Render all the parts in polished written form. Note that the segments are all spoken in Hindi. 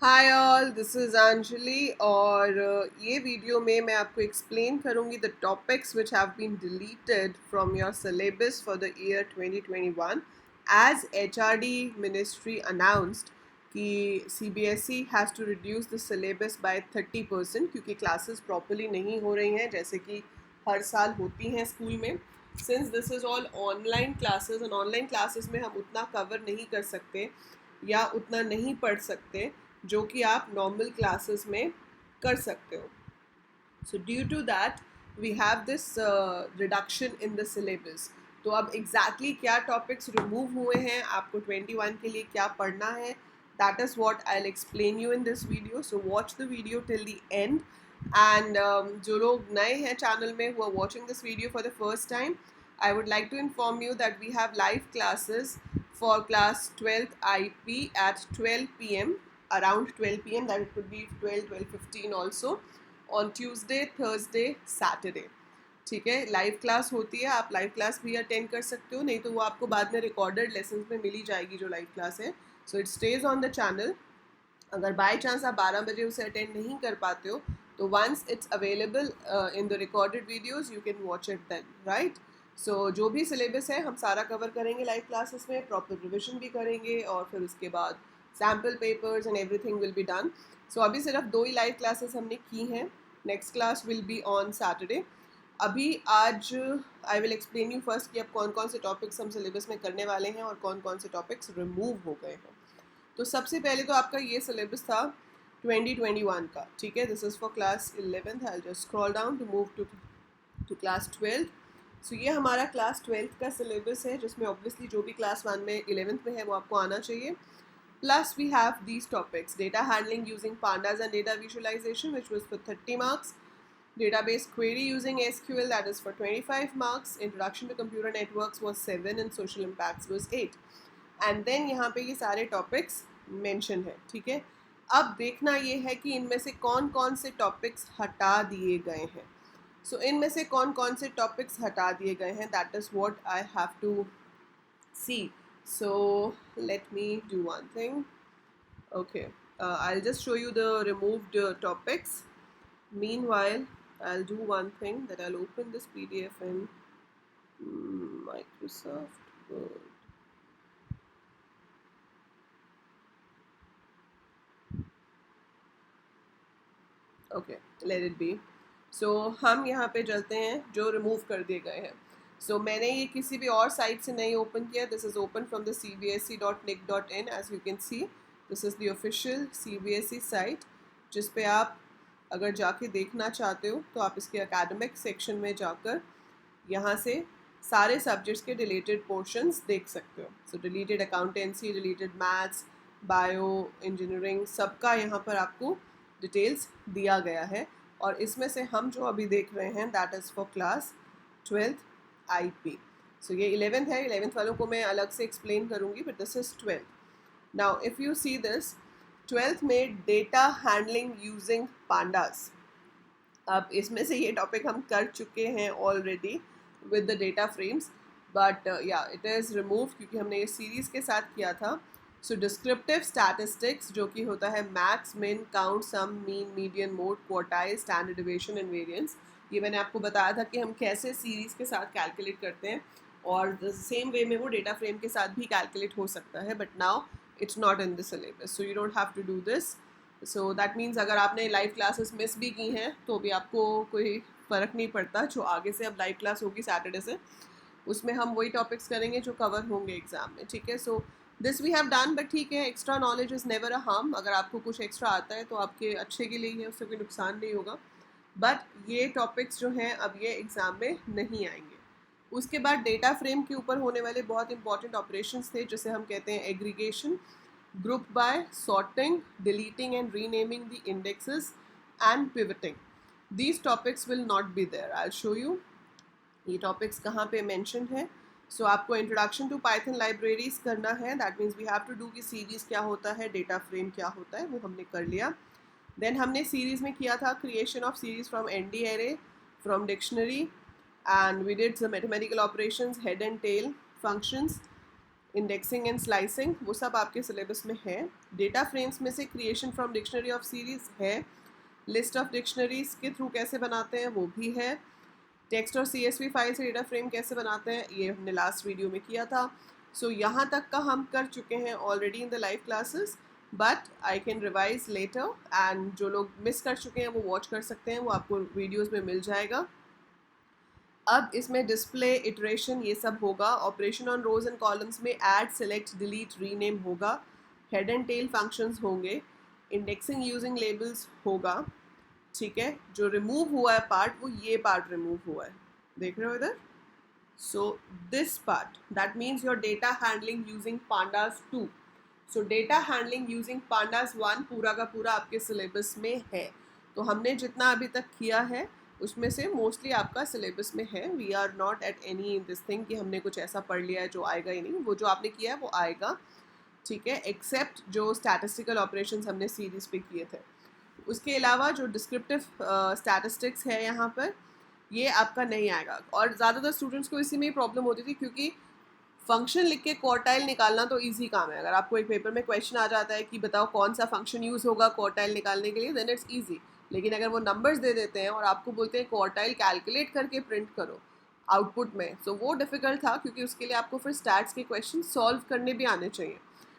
Hi all, this is Anjali और ये वीडियो में मैं आपको एक्सप्लेन करूँगी the topics which have been deleted from your syllabus for the year 2021 as HRD ministry announced कि CBSE has to reduce the syllabus by 30% क्योंकि क्लासेस प्रॉपरली नहीं हो रही हैं जैसे कि हर साल होती हैं स्कूल में। Since this is all online classes and online classes में हम उतना कवर नहीं कर सकते या उतना नहीं पढ़ सकते जो कि आप नॉर्मल क्लासेस में कर सकते हो। So due to that we have this reduction in the syllabus. तो अब एग्जैक्टली क्या टॉपिक्स रिमूव हुए हैं, आपको 21 के लिए क्या पढ़ना है, that is what I will explain you in this video. So watch the video till the end and जो लोग नए हैं चैनल में who are watching this video for the first time, I would like to inform you that we have live classes for class 12th IP at 12 p.m. around 12 p.m. that it could be 12, 12:15 also on Tuesday, Thursday, Saturday. ठीक है, लाइव क्लास होती है, आप लाइव क्लास भी अटेंड कर सकते हो, नहीं तो वो आपको बाद में रिकॉर्डेड लेसन में मिली जाएगी जो लाइव क्लास है। So it stage on the channel. अगर बाय चांस आप 12 बजे उसे अटेंड नहीं कर पाते हो तो once it's available in the recorded videos you can watch it then, right. So जो भी सिलेबस है हम सारा कवर करेंगे लाइव क्लासेस में, प्रॉपर रिविजन भी करेंगे और फिर उसके बाद sample papers and everything will be done. So अभी सिर्फ 2 ही लाइव क्लासेस हमने की हैं, next class will be on Saturday. अभी आज I will explain you first कि अब कौन कौन से टॉपिक्स हम सिलेबस में करने वाले हैं और कौन कौन से टॉपिक्स रिमूव हो गए हैं। तो सबसे पहले तो आपका ये सिलेबस था 2021 का, ठीक है। This is for class 11th। I just scroll down to move to class 12th। So ये हमारा क्लास 12th का सिलेबस है जिसमें ऑब्वियसली जो भी क्लास 1 में 11th में है वो आपको आना चाहिए। Plus we have these topics: data handling using pandas and data visualization which was for 30 marks, database query using SQL that is for 25 marks, introduction to computer networks was 7 and social impacts was 8। And then यहाँ पे ये सारे टॉपिक्स मेंशन है, ठीक है। अब देखना ये है कि इनमें से कौन कौन से टॉपिक्स हटा दिए गए हैं। सो इनमें से कौन कौन से टॉपिक्स हटा दिए गए हैं, that is what I have to see. So let me do one thing. Okay, I'll just show you the removed topics. Meanwhile, I'll do one thing, that I'll open this PDF in Microsoft Word. Okay, let it be. So हम यहाँ पे चलते हैं जो रिमूव कर दिए गए हैं। सो मैंने ये किसी भी और साइट से नहीं ओपन किया, this is open from the cbse.nic.in। As you can see this is the official CBSE site जिस पे आप अगर जाके देखना चाहते हो तो आप इसके एकेडमिक सेक्शन में जाकर यहाँ से सारे सब्जेक्ट्स के डिलीटेड पोर्शंस देख सकते हो। So deleted accountancy, deleted maths, bio, engineering, सबका यहाँ पर आपको डिटेल्स दिया गया है। और इसमें से हम जो अभी देख रहे हैं that is for class 12th IP। सो ये 11th है, 11th वालों को मैं अलग से एक्सप्लेन करूँगी, but this is 12th। Now if you see this 12th में डेटा हैंडलिंग यूजिंग पांडास। अब इसमें से ये टॉपिक हम कर चुके हैं already with the data frames, but या इट इज़ रिमूव क्योंकि हमने ये सीरीज़ के साथ किया था। सो डिस्क्रिप्टिव स्टैटिस्टिक्स जो कि होता है max, min, count, sum, mean, median, mode, quartile, standard deviation and variance, ये मैंने आपको बताया था कि हम कैसे सीरीज़ के साथ कैलकुलेट करते हैं और द सेम वे में वो डेटा फ्रेम के साथ भी कैलकुलेट हो सकता है, but now it's not in the syllabus, so you don't have to do this. So that means अगर आपने लाइव क्लासेस मिस भी की हैं तो भी आपको कोई फ़र्क नहीं पड़ता। जो आगे से अब लाइव क्लास होगी सैटरडे से, उसमें हम वही टॉपिक्स करेंगे जो कवर होंगे एग्ज़ाम में, ठीक है। So this we have done, but ठीक है, extra knowledge is never a harm. अगर आपको कुछ एक्स्ट्रा आता है तो आपके अच्छे के लिए ही है, उससे कोई नुकसान नहीं होगा। बट ये टॉपिक्स जो हैं अब ये एग्ज़ाम में नहीं आएंगे। उसके बाद डेटा फ्रेम के ऊपर होने वाले बहुत इंपॉर्टेंट ऑपरेशंस थे जिसे हम कहते हैं aggregation, group by, sorting, deleting and renaming the indexes and pivoting. These topics will not be there. I'll show you ये topics कहाँ पे mentioned है। So आपको introduction to Python libraries करना है, that means we have to do कि series क्या होता है, data frame क्या होता है, वो हमने कर लिया। Then हमने series में किया था creation of series from ND array, from dictionary, and we did some mathematical operations, head and tail functions, indexing and slicing वो सब आपके सिलेबस में है। डेटा फ्रेम्स में से creation from dictionary of series है। लिस्ट ऑफ डिक्शनरीज के थ्रू कैसे बनाते हैं वो भी है। टेक्स्ट और CSV फाइल से डेटा फ्रेम कैसे बनाते हैं ये हमने लास्ट वीडियो में किया था। सो यहाँ तक का हम कर चुके हैं already in the live classes, but I can revise later and जो लोग मिस कर चुके हैं वो वॉच कर सकते हैं, वो आपको वीडियोज़ में मिल जाएगा। अब इसमें डिस्प्ले, इटरेशन ये सब होगा। Operation on rows and columns में ऐड, सेलेक्ट, डिलीट, रीनेम होगा। हेड एंड टेल फंक्शंस होंगे। इंडेक्सिंग यूजिंग लेबल्स होगा। ठीक है, जो रिमूव हुआ है पार्ट वो ये पार्ट रिमूव हुआ है, देख रहे हो इधर। So this part that means your data handling using pandas 2। So data handling using pandas 1 पूरा का पूरा आपके सिलेबस में है। तो हमने जितना अभी तक किया है उसमें से मोस्टली आपका सिलेबस में है। We are not at any in this thing कि हमने कुछ ऐसा पढ़ लिया है जो आएगा ही नहीं, वो जो आपने किया है वो आएगा। ठीक है, एक्सेप्ट जो स्टैटिस्टिकल ऑपरेशंस हमने सीरीज पे किए थे। उसके अलावा जो डिस्क्रिप्टिव स्टैटिस्टिक्स है यहाँ पर ये आपका नहीं आएगा। और ज़्यादातर स्टूडेंट्स को इसी में ही प्रॉब्लम होती थी, क्योंकि फंक्शन लिख के क्वार्टाइल निकालना तो इजी काम है। अगर आपको एक पेपर में क्वेश्चन आ जाता है कि बताओ कौन सा फंक्शन यूज़ होगा क्वार्टाइल निकालने के लिए, देन इट्स ईजी। लेकिन अगर वो नंबर्स दे देते हैं और आपको बोलते हैं क्वार्टाइल कैलकुलेट करके प्रिंट करो आउटपुट में, सो वो डिफ़िकल्ट था, क्योंकि उसके लिए आपको फिर स्टैट्स के क्वेश्चन सॉल्व करने भी आने चाहिए।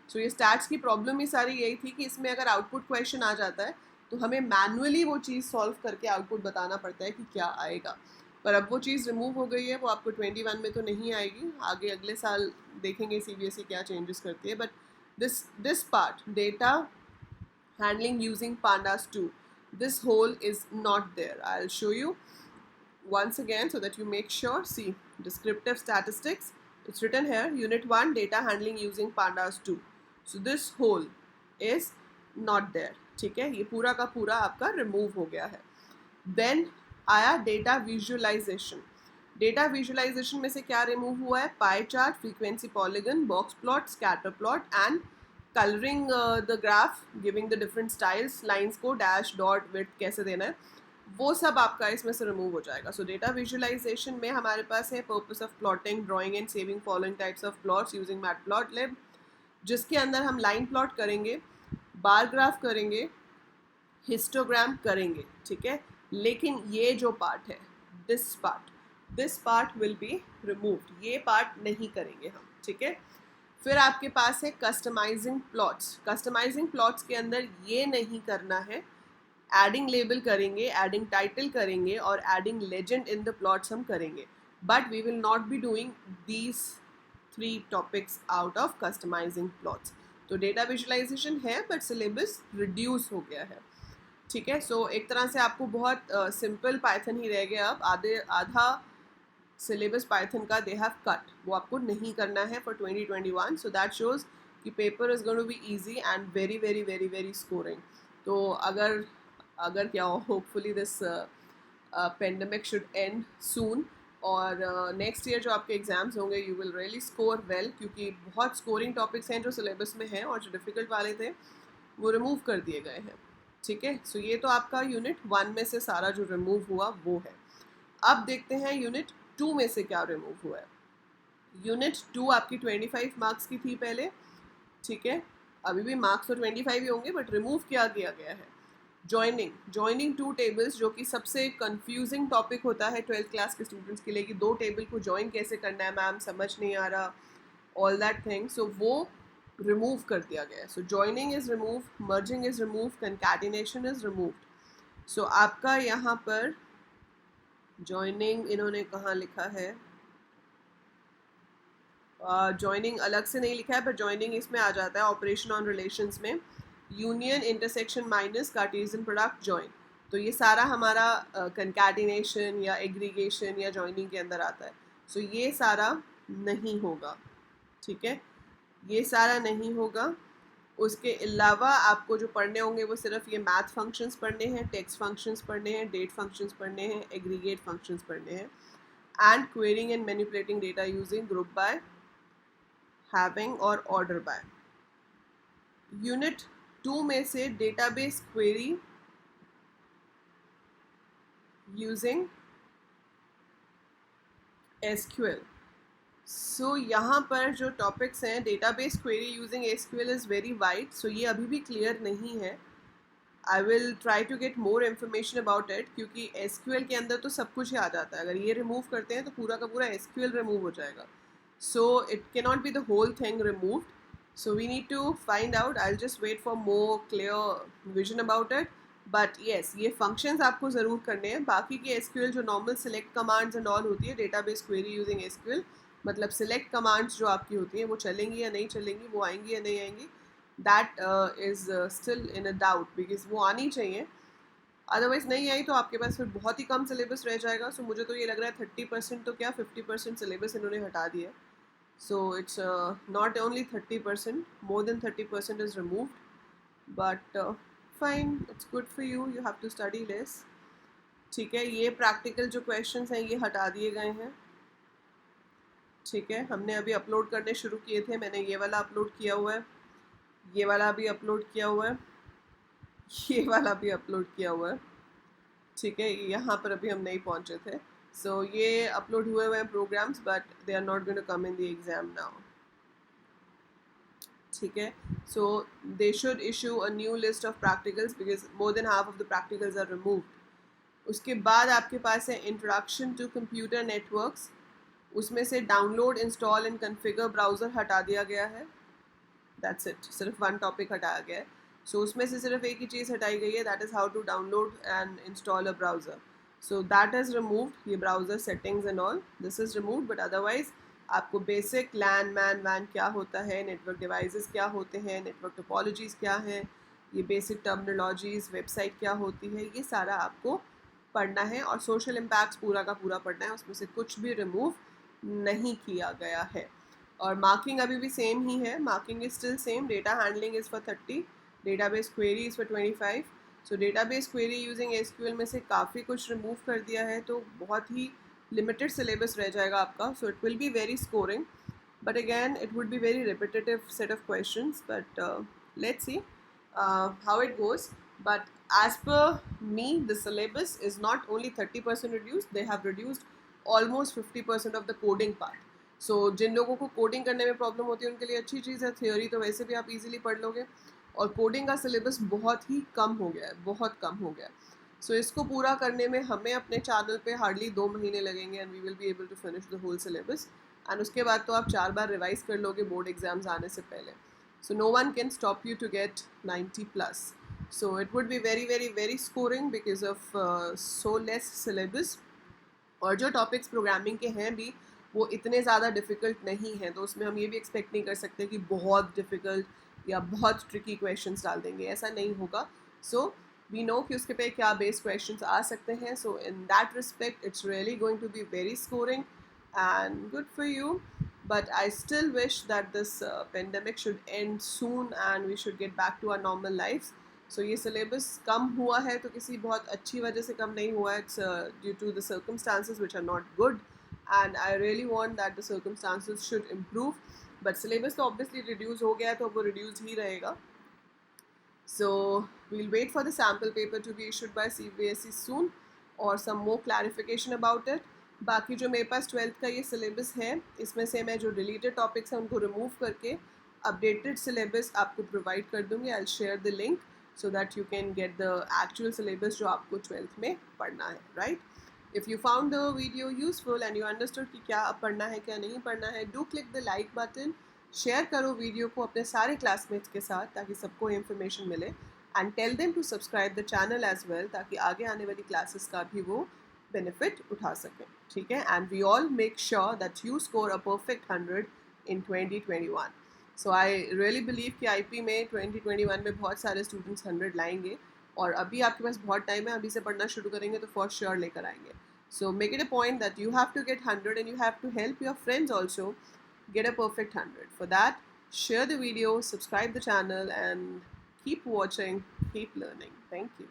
सो ये स्टैट्स की प्रॉब्लम ही सारी यही थी कि इसमें अगर आउटपुट क्वेश्चन आ जाता है तो हमें मैनुअली वो चीज़ सॉल्व करके आउटपुट बताना पड़ता है कि क्या आएगा। पर अब वो चीज़ रिमूव हो गई है, वो आपको 21 में तो नहीं आएगी। आगे अगले साल देखेंगे CBSE क्या चेंजेस करती है। But this part data handling using pandas 2, this whole is not there. I'll show you once again so that you make sure. See, descriptive statistics, it's written here, unit 1 data handling using pandas 2. So this whole is not there. ठीक है, ये पूरा का पूरा आपका रिमूव हो गया है। देन आया डेटा विजुअलाइजेशन। डेटा विजुअलाइजेशन में से क्या रिमूव हुआ है? Pie chart, frequency polygon, box plot, scatter plot and colouring the graph, giving the different styles, lines को डैश, डॉट, विड्थ कैसे देना है, वो सब आपका इसमें से रिमूव हो जाएगा। सो डेटा विजुअलाइजेशन में हमारे पास है purpose of plotting, drawing and saving following types of plots using matplotlib, जिसके अंदर हम लाइन प्लॉट करेंगे, बार ग्राफ करेंगे, हिस्टोग्राम करेंगे। ठीक है, लेकिन ये जो पार्ट है this part will be removed, ये पार्ट नहीं करेंगे हम। ठीक है, फिर आपके पास है कस्टमाइजिंग प्लॉट्स। कस्टमाइजिंग प्लॉट्स के अंदर ये नहीं करना है, एडिंग लेबल करेंगे, एडिंग टाइटल करेंगे और adding legend in the plots हम करेंगे, but we will not be doing these 3 topics out of customizing plots. तो डेटा विजुअलाइजेशन है बट सिलेबस रिड्यूस हो गया है। ठीक है, सो एक तरह से आपको बहुत सिंपल पाइथन ही रह गया। अब आधा सिलेबस पाइथन का दे हैव कट, वो आपको नहीं करना है फॉर 2021। सो दैट शोज कि paper is going to be easy and very very very very scoring. तो अगर क्या hopefully this pandemic should end soon, और नेक्स्ट ईयर जो आपके एग्जाम्स होंगे you will really score well, क्योंकि बहुत स्कोरिंग टॉपिक्स हैं जो सिलेबस में हैं और जो डिफ़िकल्ट वाले थे वो रिमूव कर दिए गए हैं। ठीक है, सो ये तो आपका यूनिट 1 में से सारा जो रिमूव हुआ वो है। अब देखते हैं यूनिट 2 में से क्या रिमूव हुआ है। यूनिट 2 आपकी 25 मार्क्स की थी पहले। ठीक है, अभी भी मार्क्स तो 25 ही होंगे, बट रिमूव क्या किया गया है? जॉइनिंग 2 टेबल्स, जो कि सबसे कंफ्यूजिंग टॉपिक होता है 12th क्लास के स्टूडेंट्स के लिए कि 2 टेबल को ज्वाइन कैसे करना है मैम, समझ नहीं आ रहा, ऑल दैट थिंग। सो वो रिमूव कर दिया गया है। So joining is remove, merging is remove, concatenation is removed. So आपका यहाँ पर जॉइनिंग इन्होंने कहाँ लिखा है? जॉइनिंग अलग से नहीं लिखा है, पर जॉइनिंग इसमें आ जाता है ऑपरेशन ऑन रिलेशंस में, union, intersection, minus, Cartesian product, join. तो ये सारा हमारा कंकैटिनेशन या एग्रीगेशन या जॉइनिंग के अंदर आता है। सो ये सारा नहीं होगा। ठीक है, ये सारा नहीं होगा। उसके अलावा आपको जो पढ़ने होंगे वो सिर्फ ये मैथ फंक्शंस पढ़ने हैं, टेक्स्ट फंक्शंस पढ़ने हैं, डेट फंक्शंस पढ़ने हैं, एग्रीगेट फंक्शंस पढ़ने हैं, and querying and manipulating data using group by, having और ऑर्डर बाय। यूनिट 2 में से database query using SQL, so यहाँ पर जो टॉपिक्स हैं, database query using SQL is very wide, so ये अभी भी क्लियर नहीं है. I will try to get more information about it, क्योंकि एसक्यूएल के अंदर तो सब कुछ ही आ जाता है. अगर ये रिमूव करते हैं तो पूरा का पूरा एसक्यूएल रिमूव हो जाएगा. So it can not be the whole thing removed. So we need to find out. I will just wait for more clear vision about it. But yes, ये फंक्शंस आपको ज़रूर करने हैं. बाकी की एसक्यूएल जो normal select commands and all होती है डेटाबेस क्वेरी यूजिंग एसक्यूएल, मतलब सिलेक्ट कमांड्स जो आपकी होती हैं वो चलेंगी या नहीं चलेंगी, वो आएंगी या नहीं आएंगी, that is still in a doubt, because वो आनी चाहिए. अदरवाइज नहीं आई तो आपके पास फिर बहुत ही कम सिलेबस रह जाएगा. सो मुझे तो ये लग रहा है 30% तो क्या 50% सिलेबस इन्होंने हटा दिया. So it's not only 30%, more than 30% is removed. But fine, it's good for you, you have to study less. ठीक है, ये प्रैक्टिकल जो क्वेश्चंस हैं ये हटा दिए गए हैं. ठीक है, हमने अभी अपलोड करने शुरू किए थे. मैंने ये वाला अपलोड किया हुआ है, ये वाला भी अपलोड किया हुआ है, ये वाला भी अपलोड किया हुआ है. ठीक है, यहाँ पर अभी हम नहीं पहुँचे थे. सो ये अपलोड हुए हुए हैं programs, but they are not going to come in the exam now. ठीक है, so they should issue a new list of practicals because more than half of the practicals are removed. उसके बाद आपके पास है इंट्रोडक्शन टू कंप्यूटर नेटवर्क्स. उसमें से download, install and configure browser हटा दिया गया है. दैट्स इट, सिर्फ वन टॉपिक हटाया गया है. सो उसमें से सिर्फ एक ही चीज़ हटाई गई है, that is how to download and install a browser. So that is removed. ये browser settings and all this is removed. But otherwise आपको बेसिक लैन मैन वैन क्या होता है, नेटवर्क डिवाइसेस क्या होते हैं, नेटवर्क टोपोलॉजीज़ क्या हैं, ये बेसिक टर्मिनोलॉजीज़, वेबसाइट क्या होती है, ये सारा आपको पढ़ना है. और सोशल इम्पैक्ट्स पूरा का पूरा पढ़ना है, उसमें से कुछ भी रिमूव नहीं किया गया है. और मार्किंग अभी भी सेम ही है, marking is still same. Data handling is for 30, database query is for 25. So database query using SQL में से काफ़ी कुछ रिमूव कर दिया है, तो बहुत ही लिमिटेड सिलेबस रह जाएगा आपका. So it will be very scoring, but again it would be very repetitive set of questions. But let's see how it goes. But as per me, the syllabus is not only 30% reduced, they have reduced almost 50% of the coding part. So जिन लोगों को कोडिंग करने में प्रॉब्लम होती है उनके लिए अच्छी चीज़ है. थियोरी तो वैसे भी आप इजीली पढ़ लोगे, और कोडिंग का सिलेबस बहुत ही कम हो गया है, बहुत कम हो गया है. सो इसको पूरा करने में हमें अपने चैनल पे हार्डली 2 महीने लगेंगे and we will be able to finish the whole syllabus. And उसके बाद तो आप 4 बार रिवाइज कर लोगे बोर्ड एग्जाम्स आने से पहले. So no one can stop you to get 90+. So it would be very very very scoring because of so less syllabus. और जो टॉपिक्स प्रोग्रामिंग के हैं भी वो इतने ज़्यादा डिफ़िकल्ट नहीं हैं, तो उसमें हम ये भी एक्सपेक्ट नहीं कर सकते कि बहुत डिफ़िकल्ट या बहुत ट्रिकी क्वेश्चंस डाल देंगे, ऐसा नहीं होगा. सो वी नो कि उसके पे क्या बेस क्वेश्चंस आ सकते हैं. So in that respect it's really going to be very scoring and good for you. But I still wish that this pandemic should end soon and we should get back to our normal lives. So ये syllabus कम हुआ है तो किसी बहुत अच्छी वजह से कम नहीं हुआ. It's due to the circumstances which are not good, and I really want that the circumstances should improve. But syllabus तो obviously reduce हो गया है तो वो reduce ही रहेगा. So we'll wait for the sample paper to be issued by CBSE soon or some more clarification about it. बाकी जो मेरे पास 12th का ये सिलेबस है, इसमें से मैं जो डिलीटेड टॉपिक्स हैं उनको रिमूव करके अपडेटेड सिलेबस आपको प्रोवाइड कर दूँगी. I will share the link so that you can get the actual syllabus जो आपको 12th में पढ़ना है. Right, if you found the video useful and you understood कि क्या अब पढ़ना है क्या नहीं पढ़ना है, do click the like button. Share करो वीडियो को अपने सारे क्लासमेट्स के साथ ताकि सबको इन्फॉर्मेशन मिले. And tell them to subscribe the channel as well, ताकि आगे आने वाली क्लासेस का भी वो बेनिफिट उठा सकें. ठीक है, and we all make sure that you score a perfect 100 in 2021. So I really believe कि आईपी में 2021 में बहुत सारे स्टूडेंट्स 100 लाएंगे, और अभी आपके पास बहुत टाइम है, अभी से पढ़ना शुरू करेंगे तो फॉर श्योर लेकर आएंगे. So make it a point that you have to get 100 and you have to help your friends also get a perfect 100. For that, share the video, subscribe the channel, and keep watching, keep learning. Thank you.